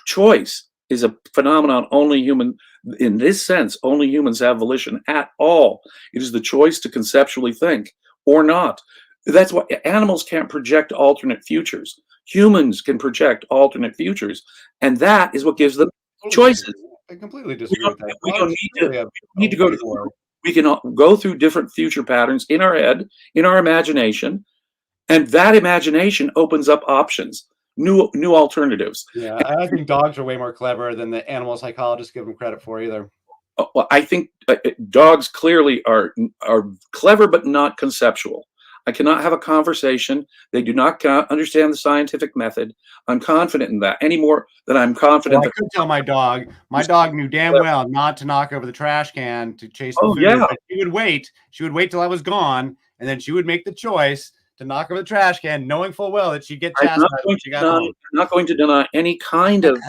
choice is a phenomenon only human, in this sense, only humans have volition at all. It is the choice to conceptually think or not. That's why animals can't project alternate futures. Humans can project alternate futures, and that is what gives them choices. I completely disagree with that. We don't need to go to. We can go through different future patterns in our head, in our imagination, and that imagination opens up options, new alternatives. Yeah, I think dogs are way more clever than the animal psychologists give them credit for either. Well, I think dogs clearly are clever, but not conceptual. I cannot have a conversation. They do not understand the scientific method. I'm confident in that any more than I'm confident. Well, I could tell my dog. My dog knew damn well not to knock over the trash can to chase the food. Yeah. But she would wait. She would wait till I was gone, and then she would make the choice to knock over the trash can, knowing full well that she'd get chastised when she got home. I'm not going to deny any kind of.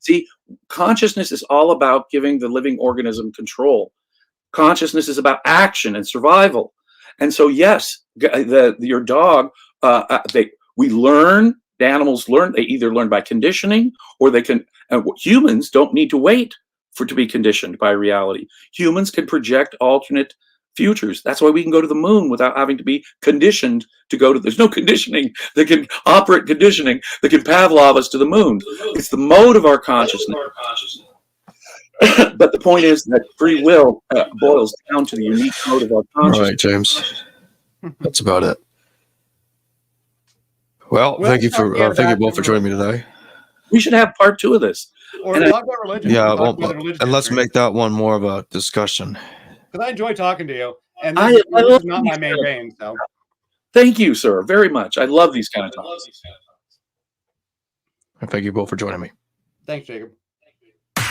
See, consciousness is all about giving the living organism control. Consciousness is about action and survival. And so, yes, your dog, we learn, the animals learn, they either learn by conditioning or they can, humans don't need to wait to be conditioned by reality. Humans can project alternate futures. That's why we can go to the moon without having to be conditioned to go to, there's no conditioning that can operate conditioning that can Pavlov us to the moon. It's the mode of our consciousness. But the point is that free will boils down to the unique mode of our consciousness. All right, James. That's about it. Well, thank you both for joining me today. We should have part 2 of this. Or talk about religion. Yeah, and let's make that one more of a discussion. Because I enjoy talking to you, and this is not my main vein. So, thank you, sir, very much. I love these kind of talks. And thank you both for joining me. Thanks, Jacob.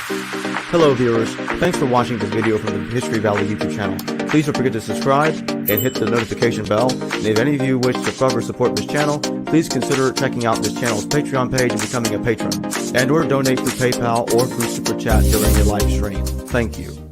Hello viewers, thanks for watching this video from the History Valley YouTube channel. Please don't forget to subscribe and hit the notification bell. And if any of you wish to further support this channel, please consider checking out this channel's Patreon page and becoming a patron. And or donate through PayPal or through Super Chat during your live stream. Thank you.